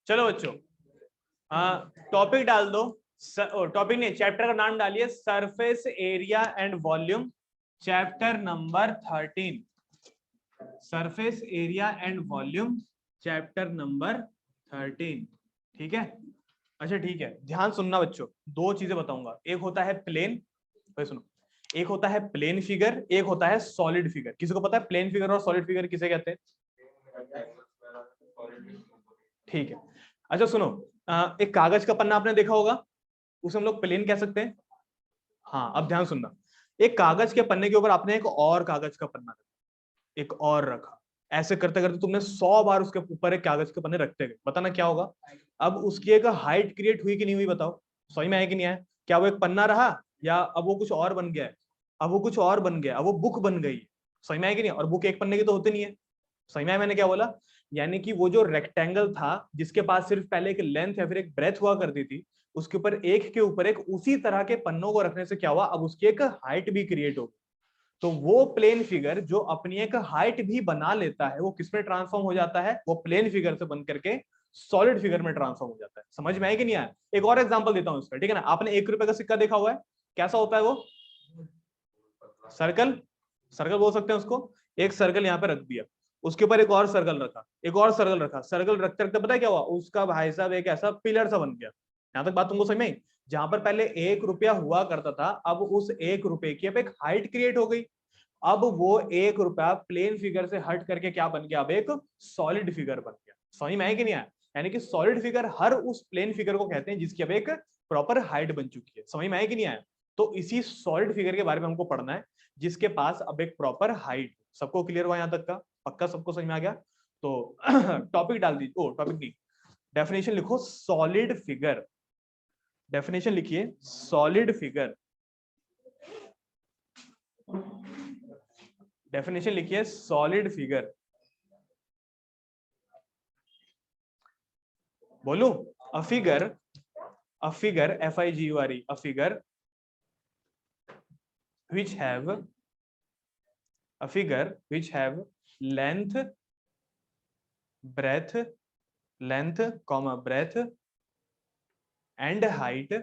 चलो बच्चों, टॉपिक डाल दो। टॉपिक नहीं, चैप्टर का नाम डालिए, surface area and volume, chapter number 13। Surface area and volume, chapter number 13। ठीक है, अच्छा ठीक है, ध्यान सुनना बच्चों, दो चीजें बताऊंगा। एक होता है प्लेन, भाई सुनो, एक होता है प्लेन फिगर, एक होता है सॉलिड फिगर। किसी को पता है प्लेन फिगर और सॉलिड फिगर किसे कहते हैं? ठीक है, अच्छा सुनो, एक कागज का पन्ना आपने देखा होगा, उसे हम लोग प्लेन कह सकते हैं। हाँ, अब ध्यान सुनना, एक कागज के पन्ने के ऊपर आपने एक और कागज का पन्ना रखा, एक और रखा, ऐसे करते करते तुमने 100 बार उसके ऊपर एक कागज के पन्ने रखते गए, बताना क्या होगा? अब उसकी एक हाइट क्रिएट हुई कि नहीं हुई, बताओ। समझ में आया कि नहीं आया? क्या वो एक पन्ना रहा, या अब वो कुछ और बन गया है? अब वो कुछ और बन गया, अब वो बुक बन गई। समझ में आया कि नहीं? और बुक एक पन्ने की तो होती नहीं है। समझ में आया मैंने क्या बोला? यानी कि वो जो रेक्टेंगल था, जिसके पास सिर्फ पहले एक लेंथ या फिर एक ब्रेथ हुआ करती थी, उसके ऊपर एक के ऊपर एक उसी तरह के पन्नों को रखने से क्या हुआ, अब उसकी एक हाइट भी क्रिएट हो। तो वो प्लेन फिगर जो अपनी एक हाइट भी बना लेता है, वो किसमें ट्रांसफॉर्म हो जाता है? वो प्लेन फिगर से बन करके सॉलिड फिगर में ट्रांसफॉर्म हो जाता है। समझ में आया कि नहीं आया? एक और एग्जांपल देता हूं इसका, ठीक है ना। आपने 1 रुपए का सिक्का देखा हुआ है, कैसा होता है वो? सर्कल, सर्कल बोल सकते हैं उसको। एक सर्कल यहाँ पे रख दिया, उसके ऊपर एक और सर्कल रखा, एक और सर्कल रखा, सर्कल रखते रखते पता है क्या हुआ? उसका भाई साहब एक ऐसा पिलर सा बन गया। यहाँ तक बात तुमको समझ में आई? जहां पर पहले 1 रुपया हुआ करता था, अब उस 1 रुपए की अब एक हाइट क्रिएट हो गई। अब वो 1 रुपया प्लेन फिगर से हट करके क्या बन गया? अब एक सॉलिड फिगर बन गया। समझ में आया कि नहीं आया? यानी कि सॉलिड फिगर हर उस प्लेन फिगर को कहते हैं जिसकी अब एक प्रॉपर हाइट बन चुकी है। समझ में आया कि नहीं आया? तो इसी सॉलिड फिगर के बारे में हमको पढ़ना है, जिसके पास अब एक प्रॉपर हाइट। सबको क्लियर हुआ यहां तक का? पक्का सबको समझ में आ गया? तो टॉपिक डाल दीजिए, ओ टॉपिक नहीं, डेफिनेशन लिखो सॉलिड फिगर। डेफिनेशन लिखिए सॉलिड फिगर। डेफिनेशन लिखिए सॉलिड फिगर। बोलू? A figure, a figure, FIGURE, a figure which have, a figure which have length, breadth, length comma breadth and height,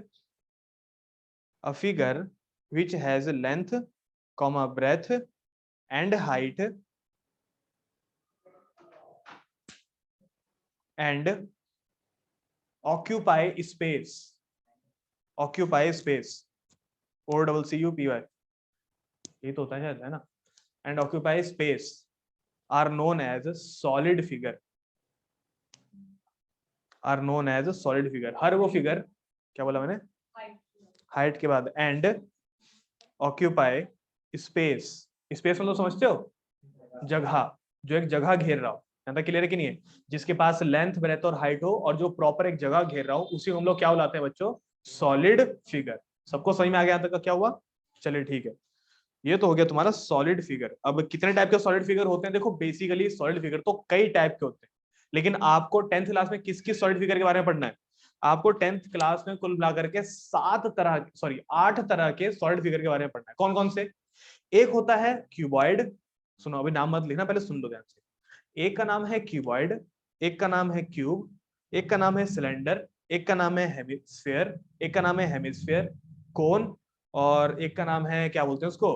a figure which has length comma breadth and height and occupy space, occupy space, OCCUPY, ये तो होता है शायद, है ना? and occupy space are known as solid figure, are known as solid figure। हर वो figure, क्या बोला मैंने? हाइट के बाद एंड ऑक्यूपाई स्पेस। स्पेस मतलब समझते हो? जगह, जो एक जगह घेर रहा हो। यहाँ तक क्लियर है कि नहीं है? जिसके पास लेंथ, ब्रेथ और हाइट हो, और जो प्रॉपर एक जगह घेर रहा हो, उसी को हम लोग क्या बुलाते हैं बच्चों? Solid figure. सबको समझ में आ गया यहाँ तक का क्या हुआ? चलिए ठीक है, ये तो हो गया तुम्हारा सॉलिड फिगर। अब कितने टाइप के सॉलिड फिगर होते हैं? देखो बेसिकली सॉलिड फिगर तो कई टाइप के होते हैं, लेकिन आपको 10th क्लास में किस किस सॉलिड फिगर के बारे में पढ़ना है? आपको 10th क्लास में कुल मिलाकर के 8 तरह के सॉलिड फिगर के बारे में पढ़ना है। कौन कौन से? एक होता है क्यूबॉइड, सुनो अभी नाम मत लिखना, पहले सुन लो ध्यान से। एक का नाम है क्यूबॉइड, एक का नाम है क्यूब, एक का नाम है सिलेंडर, एक का नाम है हेमिस्फेयर, एक का नाम है हेमिस्फेयर कोन, और एक का नाम है क्या बोलते हैं उसको?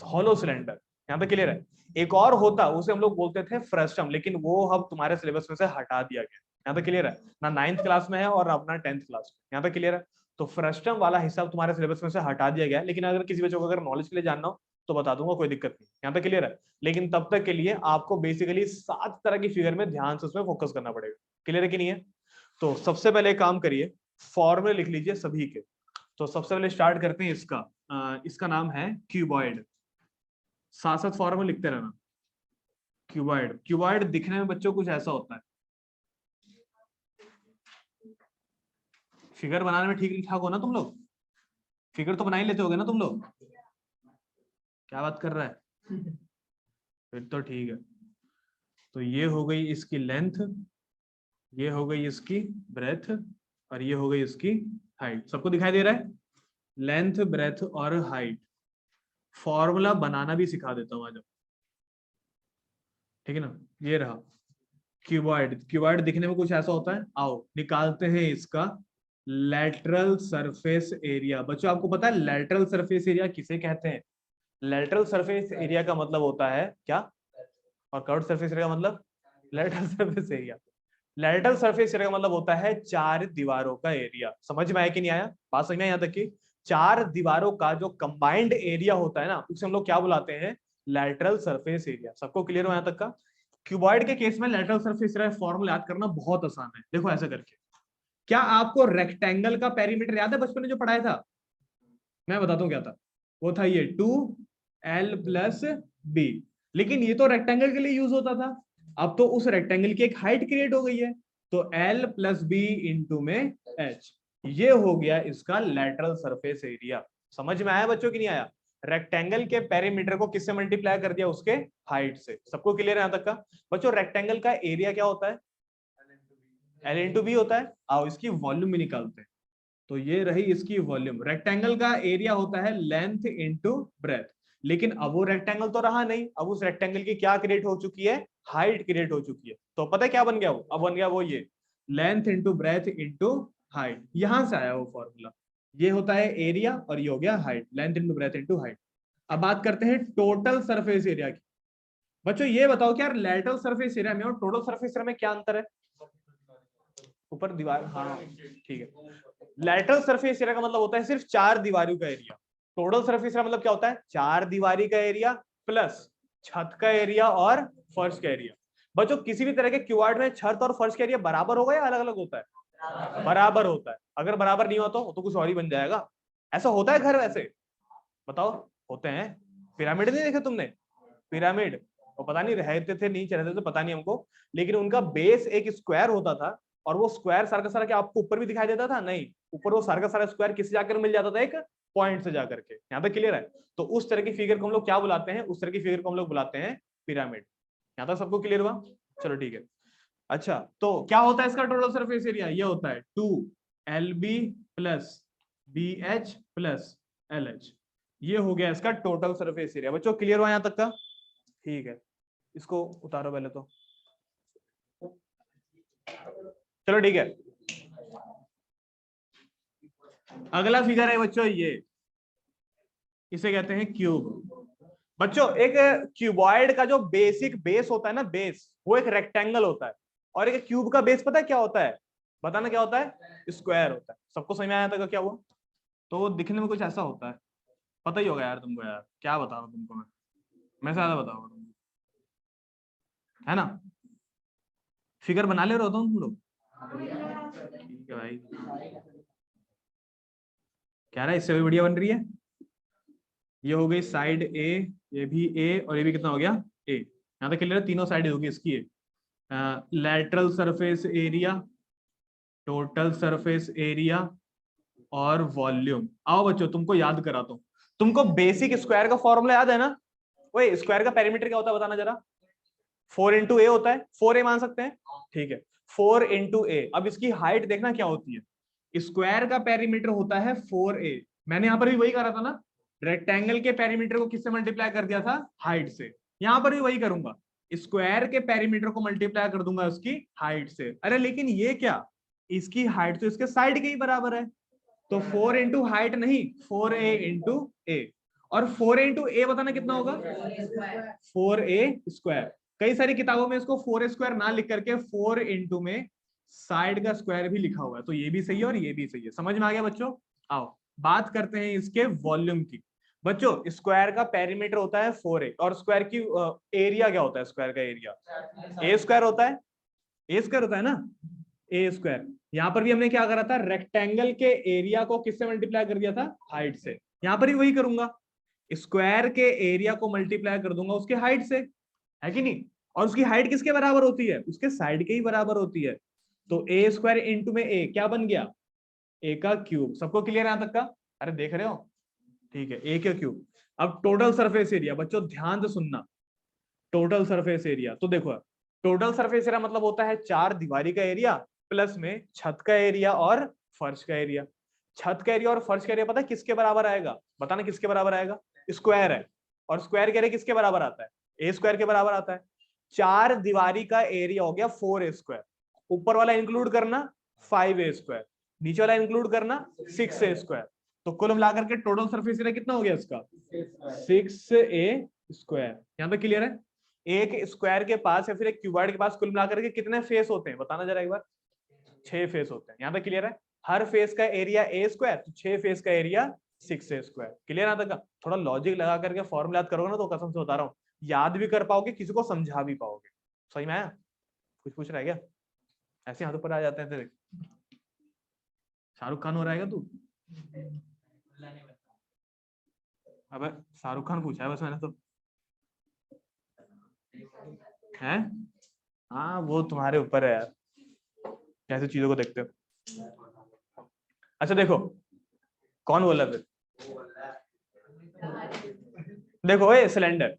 Hollow cylinder. यहाँ पे क्लियर है? एक और होता, उसे हम लोग बोलते थे फ्रस्टम, लेकिन वो अब तुम्हारे सिलेबस में से हटा दिया गया। यहाँ पे क्लियर है ना? 9th क्लास में है और अपना 10th क्लास में। यहाँ पे क्लियर है? तो फ्रस्टम वाला हिस्सा तुम्हारे सिलेबस में से हटा दिया गया, लेकिन अगर किसी बच्चों को अगर नॉलेज के लिए जानना हो तो बता दूंगा, कोई दिक्कत नहीं। यहाँ पे क्लियर है? लेकिन तब तक के लिए आपको बेसिकली 7 तरह की फिगर में ध्यान से उसमें फोकस करना पड़ेगा। क्लियर है कि नहीं है? तो सबसे पहले काम करिए, फॉर्मूले लिख लीजिए सभी के। तो सबसे पहले स्टार्ट करते हैं इसका। इसका नाम है क्यूबॉइड। साथ साथ फॉर्मूला लिखते रहना। क्यूबॉइड, क्यूबॉइड दिखने में बच्चों कुछ ऐसा होता है। फिगर बनाने में ठीक ठाक हो ना तुम लोग? फिगर तो बना ही लेते होगे ना तुम लोग? क्या बात कर रहा है? फिर तो ठीक है। तो ये हो गई इसकी लेंथ, ये हो गई इसकी ब्रेथ, और ये हो गई इसकी हाइट। सबको दिखाई दे रहा है? लेंथ, ब्रेथ और हाइट। फॉर्मूला बनाना भी सिखा देता हूं आज, ठीक है ना? ये रहा क्यूबॉइड, क्यूबॉइड दिखने में कुछ ऐसा होता है। आओ निकालते हैं इसका लेटरल सरफेस एरिया। बच्चों आपको पता है लेटरल सरफेस एरिया किसे कहते हैं? लेटरल सरफेस एरिया का मतलब होता है क्या? और कर्व्ड सरफेस एरिया का मतलब lateral surface area. Lateral surface area का मतलब होता है चार दीवारों का एरिया। समझ में आया कि नहीं आया? बात समझ में यहाँ तक की चार दीवारों का जो कंबाइंड एरिया होता है ना, उसे हम लोग क्या बुलाते हैं? Lateral surface area. सबको क्लियर हो यहाँ तक का? क्यूबॉइड के केस में लेटरल सरफेस एरिया फॉर्मूला याद करना बहुत आसान है। देखो ऐसा करके, क्या आपको रेक्टेंगल का पेरीमीटर याद है बचपन में जो पढ़ाया था? मैं बताता हूँ क्या था। वो था ये 2l+b। लेकिन ये तो रेक्टेंगल के लिए यूज होता था, अब तो उस रेक्टेंगल की एक हाइट क्रिएट हो गई है, तो l+b इंटू में h, ये हो गया इसका लेटरल सरफेस एरिया। समझ में आया बच्चों की नहीं आया? रेक्टेंगल के पेरीमीटर को किससे मल्टीप्लाई कर दिया? उसके हाइट से। सबको क्लियर है यहां तक का? बच्चों रेक्टेंगल का एरिया क्या होता है? l इंटू बी होता है। आओ इसकी वॉल्यूम भी निकालते हैं। तो ये रही इसकी वॉल्यूम। रेक्टेंगल का एरिया होता है लेंथ इंटू ब्रेथ, लेकिन अब वो रेक्टेंगल तो रहा नहीं, अब उस रेक्टेंगल की क्या क्रिएट हो चुकी है? हाइट क्रिएट हो चुकी है। तो पता है क्या बन गया वो? अब बन गया वो ये length into breadth into height. यहां से आया वो फॉर्मूला। ये होता है एरिया और ये हो गया height, length into breadth into height. अब बात करते हैं टोटल सरफेस एरिया की। बच्चों ये बताओ कि यार लेटरल सरफेस एरिया में और टोटल सरफेस एरिया में क्या अंतर है? ऊपर दीवार, हाँ ठीक है। लेटरल सरफेस एरिया का मतलब होता है सिर्फ चार दीवारों का एरिया। टोटल सरफेस एरिया मतलब क्या होता है? चार दीवारी का एरिया प्लस छत का एरिया और फर्श का एरिया। बच्चों किसी भी तरह के क्यूआर्ड में छत और फर्श का एरिया बराबर होगा या अलग अलग होता है? बराबर होता है। अगर बराबर नहीं होता तो कुछ और ही बन जाएगा। ऐसा होता है घर वैसे? बताओ। होते हैं। पिरामिड नहीं देखे तुमने? पिरामिड, वो पता नहीं रहते थे नहीं रहते थे पता नहीं हमको, लेकिन उनका बेस एक स्क्वायर होता था, और वो स्क्वायर सारा का सारा क्या आपको ऊपर भी दिखाई देता था? नहीं, ऊपर वो सारा का सारा स्क्वायर किसी जाकर मिल जाता था? एक पॉइंट से जाकर के। यहाँ तक क्लियर है? तो उस तरह की फिगर को हम लोग क्या बुलाते हैं? उस तरह की फिगर को हम लोग बुलाते हैं पिरामिड। यहाँ तक सबको क्लियर हुआ? चलो ठीक है। अच्छा तो क्या होता है इसका टोटल सरफेस एरिया? ये होता है 2lb+bh+lh। ये हो गया इसका टोटल सरफेस एरिया। बच्चों क्लियर हुआ यहाँ तक का? ठीक है, इसको उतारो पहले तो। चलो ठीक है। अगला फिगर है बच्चों ये, इसे कहते हैं क्यूब। बच्चों एक क्यूबॉइड का जो बेसिक बेस होता है ना, बेस, वो एक रेक्टेंगल होता है। और एक क्यूब का बेस पता है क्या होता है? बताना क्या होता है? स्क्वायर होता है। सबको समझ में आया था क्या हुआ? तो दिखने में कुछ ऐसा होता है, पता ही होगा यार तुमको। यार क्या बताऊं तुमको, मैं ज्यादा बताऊंगा तुमको, है ना? फिगर बना ले रहे हो तुम लोग? ठीक है भाई, कह रहा है इससे भी बढ़िया बन रही है। ये हो गई साइड ए, ये भी ए, और ये भी कितना हो गया? ए। यहाँ तक क्लियर है? तीनों साइड होगी इसकी। Lateral surface area, total surface area और वॉल्यूम। आओ बच्चों तुमको याद कराता हूँ। तुमको बेसिक स्क्वायर का फॉर्मूला याद है ना? वही स्क्वायर का पेरीमीटर क्या होता है बताना जरा? 4 × a होता है। 4a मान सकते हैं, ठीक है। 4 × a। अब इसकी हाइट देखना क्या होती है। स्क्वायर का पेरीमीटर होता है 4a। मैंने यहाँ पर भी वही करा था ना, रेक्टेंगल के पेरीमीटर को किससे मल्टीप्लाई कर दिया था? हाइट से। यहाँ पर भी वही करूंगा, स्क्वायर के पेरीमीटर को मल्टीप्लाई कर दूंगा उसकी हाइट से। अरे लेकिन ये क्या, इसकी हाइट तो इसके साइड के ही बराबर है, तो 4 इंटू हाइट नहीं, 4a इंटू ए। और 4 इंटू ए बताना कितना होगा? 4a²। कई सारी किताबों में इसको 4a² ना लिख करके 4 इंटू में साइड का स्क्वायर भी लिखा हुआ है, तो ये भी सही है और ये भी सही है। समझ में आ गया बच्चों? आओ बात करते हैं इसके वॉल्यूम की। बच्चों स्क्वायर का पेरीमीटर होता है 4a, और स्क्वायर की एरिया क्या होता है? स्क्वायर का एरिया a² होता है। a² होता है ना, a²। यहाँ पर भी हमने क्या करा था? रेक्टेंगल के एरिया को किससे मल्टीप्लाई कर दिया था? हाइट से। यहाँ पर भी वही करूंगा, स्क्वायर के एरिया को मल्टीप्लाई कर दूंगा उसके हाइट से, है कि नहीं? और उसकी हाइट किसके बराबर होती है? उसके साइड के ही बराबर होती है। तो a² इंटू में a क्या बन गया? a का क्यूब। सबको क्लियर है यहां तक का? अरे देख रहे हो? ठीक है, a का क्यूब। अब टोटल सरफेस एरिया, बच्चों ध्यान से सुनना। टोटल सरफेस एरिया तो देखो, टोटल सरफेस एरिया मतलब होता है चार दीवारी का एरिया प्लस में छत का एरिया और फर्श का एरिया। छत का एरिया और फर्श का एरिया पता है किसके बराबर आएगा? बताना किसके बराबर आएगा? स्क्वायर है, और स्क्वायर का एरिया किसके बराबर आता है? a² के बराबर आता है। चार दीवारी का एरिया हो गया 4a²। ऊपर वाला इंक्लूड करना 5a², नीचे वाला इंक्लूड करना 6a²। तो कुल मिलाकर के टोटल सरफेस एरिया कितना हो गया इसका 6a²। यहाँ पे क्लियर है? एक स्क्वायर के पास या फिर एक क्यूबॉइड के पास कुल मिलाकर के कितने फेस होते हैं बताना जरा एक बार। 6 फेस होते हैं। यहाँ पे क्लियर है? हर फेस का एरिया a², तो 6 फेस का एरिया 6a²। क्लियर यहाँ तक? थोड़ा लॉजिक लगा करके फॉर्मूला याद करोगे ना तो कसम से बता रहा हूँ याद भी कर पाओगे, किसी को समझा भी पाओगे। सही में आया? कुछ पूछ रहा है क्या? ऐसे हाथ ऊपर आ जाते हैं तेरे। शाहरुख खान हो रहा है तू? अबे शाहरुख खान पूछा है बस मैंने तो। है? हाँ वो तुम्हारे ऊपर है यार, कैसे चीजों को देखते हो। अच्छा देखो, कौन बोला फिर? देखो ये सिलेंडर,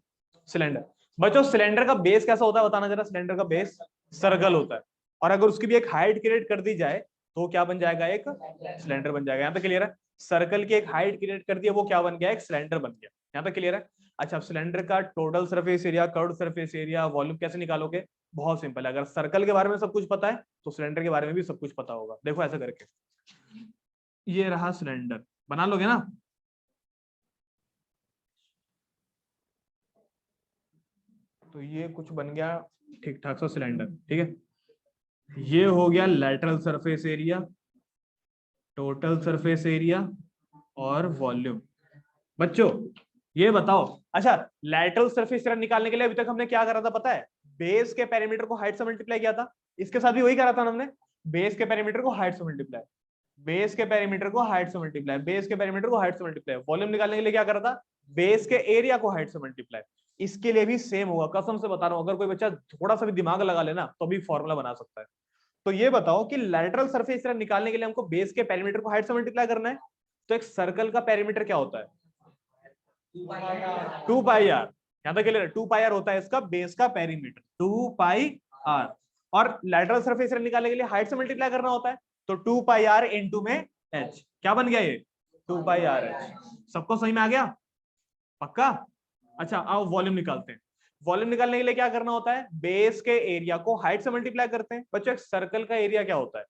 सिलेंडर बच्चों, सिलेंडर का बेस कैसा होता है बताना जरा। सिलेंडर का बेस सर्कल होता है, और अगर उसकी भी एक हाइट क्रिएट कर दी जाए तो क्या बन जाएगा? एक सिलेंडर बन जाएगा। यहाँ पे क्लियर है? सर्कल की एक हाइट क्रिएट कर दिया, वो क्या बन गया? एक सिलेंडर बन गया। यहाँ पे क्लियर है? अच्छा, सिलेंडर का total surface area, curved surface area, volume कैसे निकालोगे? बहुत सिंपल है। अगर सर्कल के बारे में सब कुछ पता है तो सिलेंडर के बारे में भी सब कुछ पता होगा। देखो ऐसा करके, ये रहा सिलेंडर, बना लोगे ना? तो ये कुछ बन गया ठीक ठाक सा सिलेंडर। ठीक है, ये हो गया lateral surface area, total surface area और वॉल्यूम। बच्चों ये बताओ, अच्छा लेटरल सरफेस एरिया निकालने के लिए अभी तक हमने क्या करा था पता है? बेस के पेरीमीटर को हाइट से मल्टीप्लाई किया था। इसके साथ भी वही करा था हमने, बेस के पेरीमीटर को हाइट से मल्टीप्लाई, बेस के पेरीमीटर को हाइट से मल्टीप्लाई, बेस के पेरीमीटर को हाइट से मल्टीप्लाई। वॉल्यूम निकालने के लिए क्या करा था? बेस के एरिया को हाइट से मल्टीप्लाई। इसके लिए भी सेम होगा, कसम से बता रहा हूं। अगर कोई बच्चा थोड़ा सा भी दिमाग लगा लेना तो भी फॉर्मूला बना सकता है। तो ये बताओ कि लैटरल सरफेस एरिया निकालने के लिए हमको बेस के पेरीमीटर को हाइट से मल्टीप्लाई करना है। तो एक सर्कल का पेरीमीटर क्या होता है? 2πr। यहां तक क्लियर है? 2πr होता है इसका बेस का पेरीमीटर, 2πr। और लैटरल सरफेस एरिया निकालने के लिए हाइट से मल्टीप्लाई करना होता है, तो 2πr इंटू में h। क्या बन गया ये? 2πrh। सबको सही में आ गया? पक्का? अच्छा आओ वॉल्यूम निकालते हैं। वॉल्यूम निकालने के लिए क्या करना होता है? बेस के एरिया को हाइट से मल्टीप्लाई करते हैं। बच्चों एक सर्कल का एरिया क्या होता है?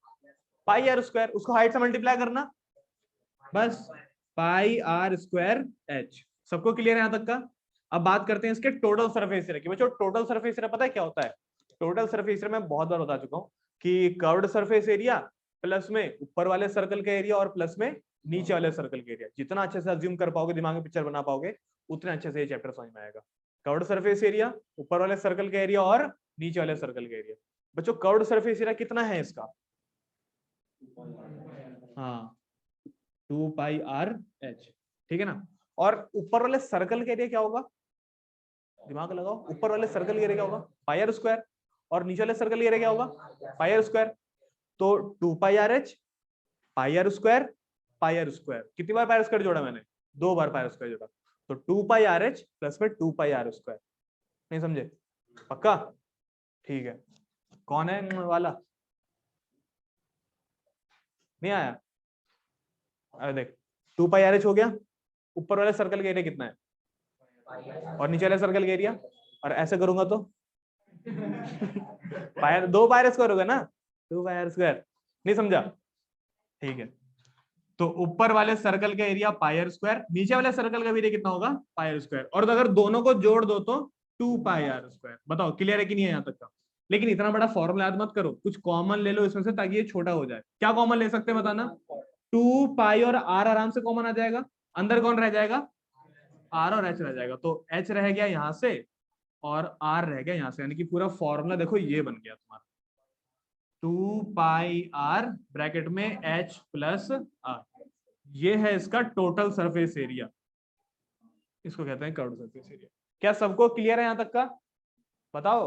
πr²। उसको हाइट से मल्टीप्लाई करना, बस πr²h। सबको क्लियर है यहां तक का? अब बात करते हैं इसके टोटल सरफेस एरिया की। बच्चों टोटल सरफेस एरिया पता है क्या होता है? टोटल सरफेस एरिया मैं बहुत बार बता चुका हूं कि कर्व्ड सरफेस एरिया प्लस में ऊपर वाले सर्कल का एरिया और प्लस में नीचे वाले सर्कल का एरिया। जितना अच्छे से अज्यूम कर पाओगे, दिमाग में पिक्चर बना पाओगे, उतने अच्छे से ये चैप्टर समझ में आएगा। कर्व्ड सरफेस एरिया, ऊपर वाले सर्कल का एरिया और नीचे वाले सर्कल का एरिया। बच्चों कर्व्ड सरफेस एरिया कितना है इसका? हाँ 2πrh। ठीक है ना? और ऊपर वाले सर्कल का एरिया क्या होगा? दिमाग लगाओ, ऊपर वाले सर्कल का एरिया क्या होगा? πr²। और नीचे वाले सर्कल का एरिया क्या होगा? πr²। तो 2πrh, πr², πr²। कितनी बार πr² जोड़ा मैंने? 2 बार πr² जोड़ा। तो 2πrh प्लस में 2πr²। नहीं समझे? पक्का? ठीक है। कौन है वाला? नहीं आया? अरे देख, 2πrh हो गया। ऊपर वाले सर्कल का एरिया कितना है? और नीचे वाले सर्कल का एरिया। और ऐसे करूंगा तो पायर, 2πr² होगा ना? 2πr²। नहीं समझा? ठीक है। तो ऊपर वाले सर्कल का एरिया πr², नीचे वाले सर्कल का एरिया कितना होगा? πr²। और अगर दोनों को जोड़ दो तो 2πr²। बताओ क्लियर है कि नहीं है यहाँ तक का? लेकिन इतना बड़ा फॉर्मूला याद मत करो, कुछ कॉमन ले लो इसमें से ताकि ये छोटा हो जाए। क्या कॉमन ले सकते हैं बताना? 2π और r आराम से कॉमन आ जाएगा। अंदर कौन रह जाएगा? r और h रह जाएगा। तो h रह गया यहां से और r रह गया यहां से, यानी कि पूरा फॉर्मूला देखो ये बन गया तुम्हारा 2πr ब्रैकेट में h प्लस r। ये है इसका टोटल सरफेस एरिया, इसको कहते हैं कर्व्ड सरफेस एरिया। क्या सबको क्लियर है यहां तक का? बताओ,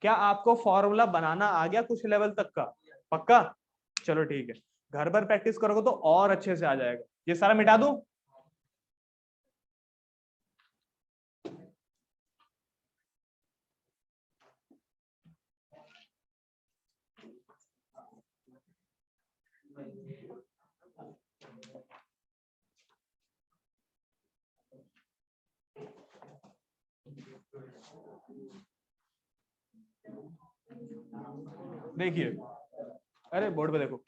क्या आपको फॉर्मूला बनाना आ गया कुछ लेवल तक का? पक्का? चलो ठीक है, घर पर प्रैक्टिस करोगे तो और अच्छे से आ जाएगा। ये सारा मिटा दूं? देखिए, अरे बोर्ड पे देखो,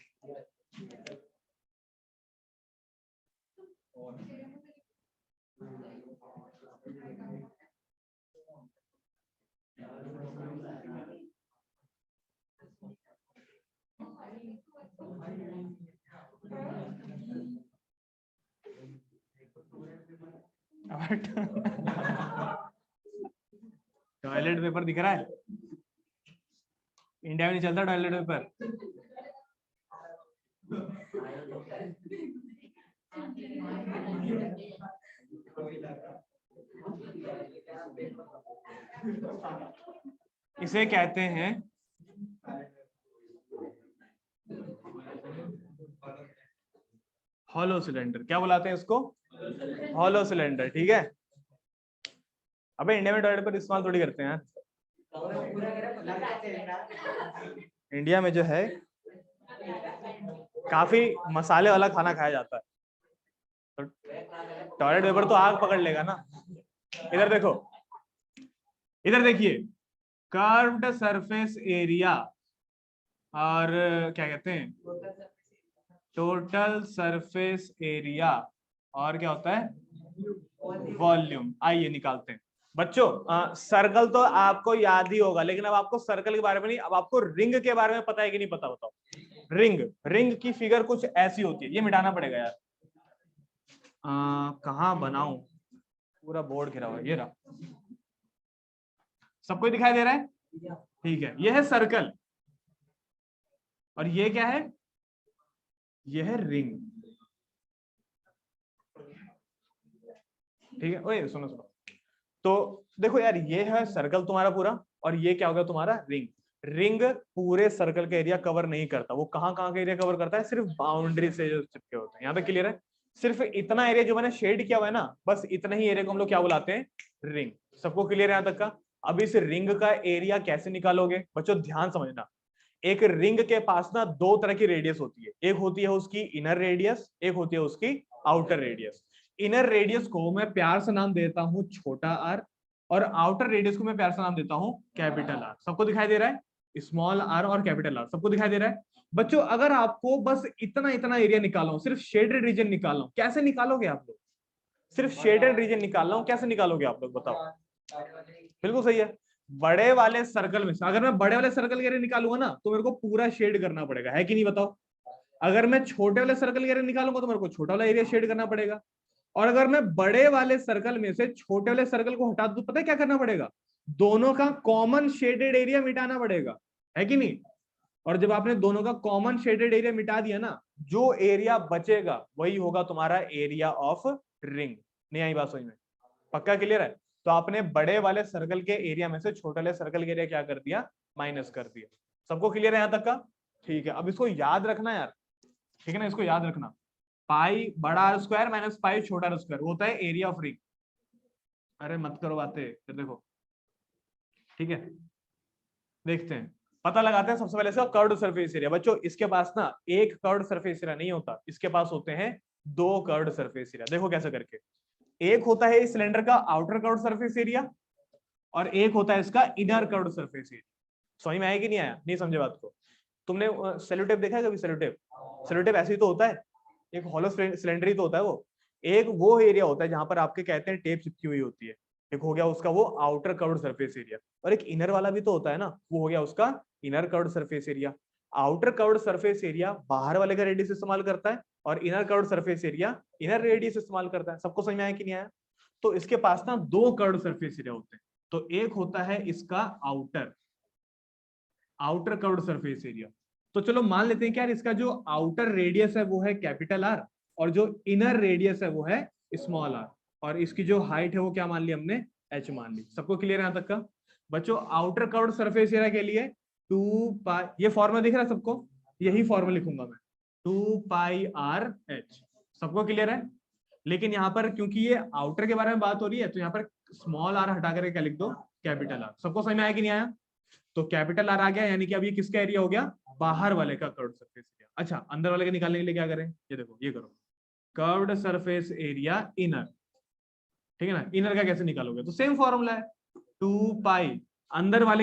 टॉयलेट पेपर दिख रहा है? इंडिया में नहीं चलता टॉयलेट पेपर। इसे कहते हैं हॉलो सिलेंडर। क्या बुलाते हैं इसको? Hollow cylinder. ठीक है। अबे इंडिया में टॉयलेट पर इस्तेमाल थोड़ी करते हैं यार। इंडिया में जो है काफी मसाले वाला खाना खाया जाता है, तो टॉयलेट पेपर तो आग पकड़ लेगा ना। इधर देखो, इधर देखिए, कर्व्ड सरफेस एरिया और क्या कहते हैं, टोटल सरफेस एरिया, और क्या होता है, वॉल्यूम। आइए निकालते हैं बच्चों। सर्कल तो आपको याद ही होगा, लेकिन अब आपको सर्कल के बारे में नहीं, अब आपको रिंग के बारे में पता है कि नहीं पता, बताओ। रिंग, रिंग की फिगर कुछ ऐसी होती है। ये मिटाना पड़ेगा यार, कहाँ बनाऊं, पूरा बोर्ड घिरा हुआ है। ये रहा, सबको दिखाई दे रहा है? ठीक है, ये है सर्कल और ये क्या है, ये है रिंग। ठीक है, ओए सुनो सुनो, तो देखो यार, ये है सर्कल तुम्हारा पूरा, और ये क्या होगा तुम्हारा रिंग। रिंग पूरे सर्कल का एरिया कवर नहीं करता, वो कहाँ कहाँ का एरिया कवर करता है, सिर्फ बाउंड्री से जो चिपके होते हैं। यहाँ पे क्लियर है? सिर्फ इतना एरिया जो मैंने शेड किया हुआ है ना, बस इतना ही एरिया को हम लोग क्या बुलाते हैं, रिंग। सबको क्लियर है यहाँ तक का? अब इस रिंग का एरिया कैसे निकालोगे बच्चों, ध्यान समझना। एक रिंग के पास ना दो तरह की रेडियस होती है, एक होती है उसकी इनर रेडियस, एक होती है उसकी आउटर रेडियस। इनर रेडियस को मैं प्यार से नाम देता हूं छोटा आर, और आउटर रेडियस को मैं प्यार से नाम देता हूं कैपिटल आर। सबको दिखाई दे रहा है? स्मॉल आर और कैपिटल आर, सबको दिखाई दे रहा है बच्चों? अगर आपको बस इतना इतना एरिया निकालना हो, सिर्फ शेडेड रीजन निकालना हो, कैसे निकालोगे आप लोग? सिर्फ शेडेड रीजन निकालना हो, कैसे निकालोगे आप लोग, बताओ? बिल्कुल सही है, बड़े वाले सर्कल में से। अगर मैं बड़े वाले सर्कल के एरिया निकालूंगा ना, तो मेरे को पूरा शेड करना पड़ेगा, है कि नहीं, बताओ? अगर मैं छोटे वाले सर्कल के एरिया निकालूंगा, तो मेरे को छोटा वाला एरिया शेड करना पड़ेगा। और अगर मैं बड़े वाले सर्कल में से छोटे वाले सर्कल को हटा दूं, पता है क्या करना पड़ेगा? दोनों का कॉमन शेडेड एरिया मिटाना पड़ेगा, है कि नहीं? और जब आपने दोनों का कॉमन शेडेड एरिया मिटा दिया ना, जो एरिया बचेगा वही होगा तुम्हारा एरिया ऑफ रिंग। नहीं आई बात समझ में? पक्का क्लियर है? तो आपने बड़े वाले सर्कल के एरिया में से छोटे वाले सर्कल के एरिया क्या कर दिया, माइनस कर दिया। सबको क्लियर है यहां तक का? ठीक है, अब इसको याद रखना यार, ठीक है ना, इसको याद रखना। पाई बड़ा आर स्क्वायर माइनस पाई छोटा आर स्क्वायर होता है एरिया ऑफ रिंग। अरे मत करो बातें, फिर देखो। ठीक है, देखते हैं, पता लगाते हैं सबसे पहले इसका कर्व्ड सरफेस एरिया। बच्चों इसके पास ना एक कर्व्ड सरफेस एरिया नहीं होता, इसके पास होते हैं दो कर्व्ड सरफेस एरिया। देखो कैसे करके, एक होता है इस सिलेंडर का आउटर कर्व्ड सरफेस एरिया, और एक होता है इसका इनर कर्व्ड सरफेस एरिया। समझ में आया कि नहीं आया? नहीं समझे बात को? तुमने सेलोटेप देखा है कभी? सेलोटेप, सेलोटेप ऐसे ही तो होता है, एक हॉलो सिलेंडर ही तो होता है वो। एक वो एरिया होता है जहां पर आपके कहते हैं टेप चिपकी हुई होती है, एक हो गया उसका वो आउटर कर्व्ड सरफेस एरिया, और एक इनर वाला भी तो होता है ना, वो हो गया उसका inner curved surface area. Outer curved surface area बाहर वाले का रेडियस इस्तेमाल करता है, और inner curved surface area inner radius इस्तेमाल करता है। सबको समझ में आया कि नहीं आया? तो इसके पास ना दो कर्व्ड सरफेस एरिया होते हैं, तो एक होता है इसका outer outer curved surface area. तो चलो मान लेते हैं कि यार इसका जो आउटर रेडियस है वो है कैपिटल आर, और जो इनर रेडियस है वो है स्मॉल आर, और इसकी जो हाइट है वो क्या मान ली हमने, एच मान ली। सबको क्लियर है यहां तक का? बच्चों आउटर कर्व्ड सरफेस एरिया के लिए 2 पाई, ये फॉर्मूला दिख रहा है सबको? यही फॉर्मूला लिखूंगा मैं, 2 पाई आर एच। सबको क्लियर है? लेकिन यहाँ पर क्योंकि ये आउटर के बारे में बात हो रही है, तो यहाँ पर स्मॉल आर हटा करके क्या लिख दो, कैपिटल आर। सबको समझ में आया कि नहीं आया? तो कैपिटल आर आ गया, यानी कि अब ये किसका एरिया हो गया, बाहर वाले का कर्व्ड सरफेस एरिया। अच्छा, अंदर वाले के निकालने के लिए क्या करें, ये देखो, ये करो, कर्व्ड सरफेस एरिया इनर। ठीक है ना, इनर का कैसे निकालोगे? तो सेम फॉर्मूला है, 2 पाई अंदर वाले